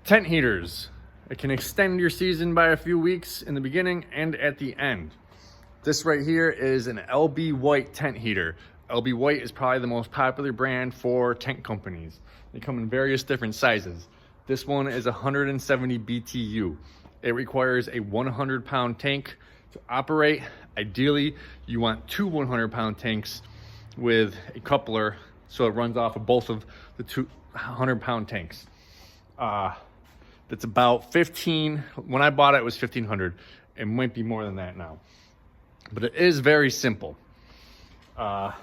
Tent heaters. It can extend your season by a few weeks in the beginning and at the end. This right here is an LB White tent heater. LB White is probably the most popular brand for tent companies. They come in various different sizes. This one is 170 BTU. It requires a 100-pound tank to operate. Ideally, you want two 100-pound tanks with a coupler so it runs off of both of the two 100-pound tanks. That's about 15. When I bought it, it was 1,500. It might be more than that now. But it is very simple. You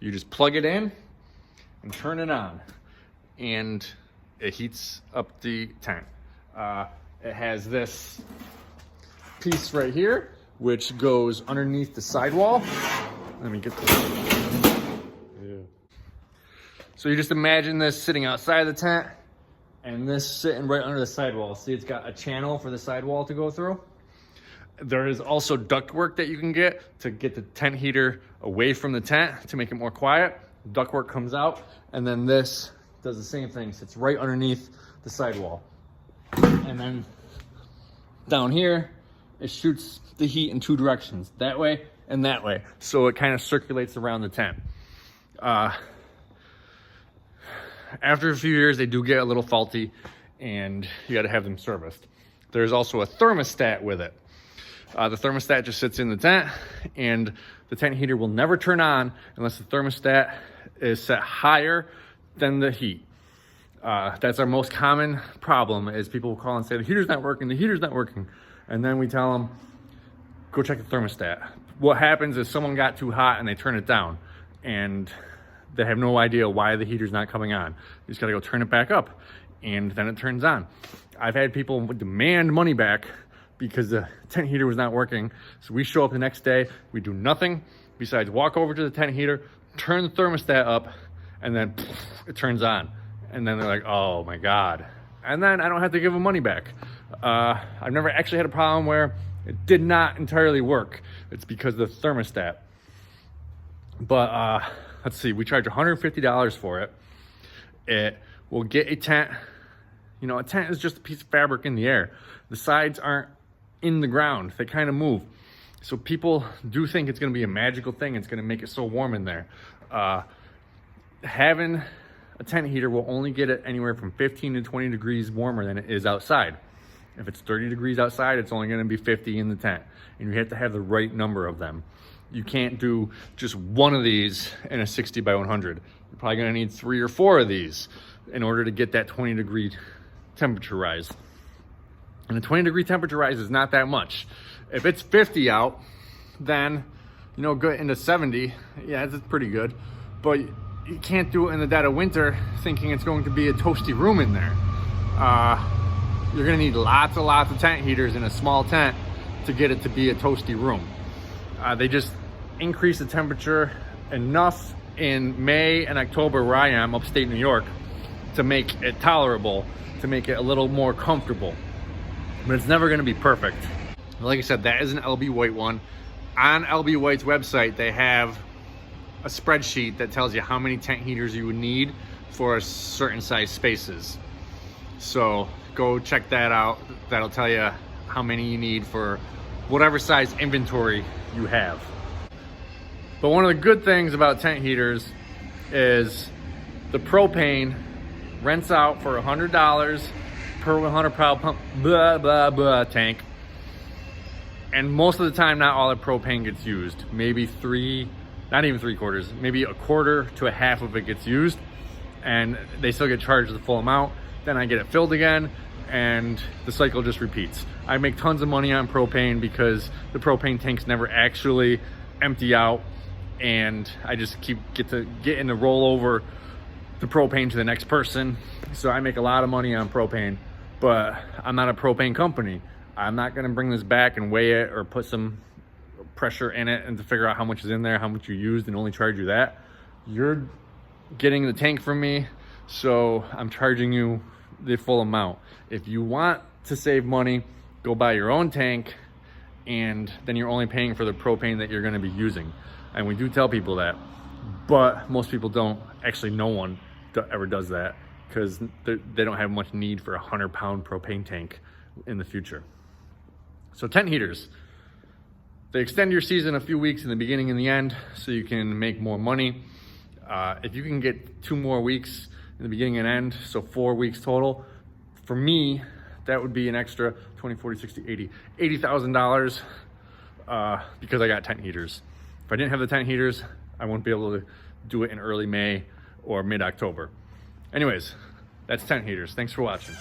just plug it in and turn it on, and it heats up the tent. It has this piece right here, which goes underneath the sidewall. Let me get this. Yeah. So you just imagine this sitting outside the tent, and this sitting right under the sidewall. See, it's got a channel for the sidewall to go through. There is also ductwork that you can get to get the tent heater away from the tent to make it more quiet. Ductwork comes out, and then this does the same thing. Sits right underneath the sidewall. And then down here, it shoots the heat in two directions, that way and that way. So it kind of circulates around the tent. After a few years, they do get a little faulty, and you got to have them serviced. There's also a thermostat with it. The thermostat just sits in the tent, and the tent heater will never turn on unless the thermostat is set higher than the heat. That's our most common problem, is people will call and say, the heater's not working, the heater's not working. And then we tell them, go check the thermostat. What happens is someone got too hot and they turn it down, and they have no idea why the heater's not coming on. You just gotta go turn it back up, and then it turns on. I've had people demand money back because the tent heater was not working. So we show up the next day, we do nothing besides walk over to the tent heater, turn the thermostat up, and then it turns on. And then they're like, oh my God. And then I don't have to give them money back. I've never actually had a problem where it did not entirely work. It's because of the thermostat. But let's see, we charge $150 for it. It will get a tent. You know, a tent is just a piece of fabric in the air. The sides aren't in the ground. They kind of move. So people do think it's going to be a magical thing. It's going to make it so warm in there. Having a tent heater will only get it anywhere from 15 to 20 degrees warmer than it is outside. If it's 30 degrees outside, it's only going to be 50 in the tent. And you have to have the right number of them. You can't do just one of these in a 60 by 100. You're probably going to need 3 or 4 of these in order to get that 20 degree temperature rise. And a 20 degree temperature rise is not that much. If it's 50 out, then, you know, go into 70. Yeah, that's pretty good. But you can't do it in the dead of winter thinking it's going to be a toasty room in there. You're going to need lots and lots of tent heaters in a small tent to get it to be a toasty room. They just increase the temperature enough in May and October, where I am, upstate New York, to make it tolerable, to make it a little more comfortable. But it's never going to be perfect. Like I said, that is an LB White one. On LB White's website, they have a spreadsheet that tells you how many tent heaters you would need for certain size spaces. So go check that out. That'll tell you how many you need for whatever size inventory you have. But one of the good things about tent heaters is the propane rents out for $100 per 100 pound pump, blah, blah, blah, tank. And most of the time, not all the propane gets used. Maybe not even 3/4, maybe a quarter to a half of it gets used, and they still get charged the full amount. Then I get it filled again, and the cycle just repeats. I make tons of money on propane because the propane tanks never actually empty out, and I just get in the roll over the propane to the next person. So I make a lot of money on propane, but I'm not a propane company. I'm not gonna bring this back and weigh it or put some pressure in it and to figure out how much is in there, how much you used, and only charge you that. You're getting the tank from me, so I'm charging you the full amount. If you want to save money, go buy your own tank, and then you're only paying for the propane that you're gonna be using. And we do tell people that, but most people don't. Actually, no one ever does that. because they don't have much need for a 100-pound propane tank in the future. So tent heaters, they extend your season a few weeks in the beginning and the end so you can make more money. If you can get 2 more weeks in the beginning and end, so 4 weeks total, for me, that would be an extra 20, 40, 60, $80,000 because I got tent heaters. If I didn't have the tent heaters, I wouldn't be able to do it in early May or mid-October. Anyways, that's tent heaters. Thanks for watching.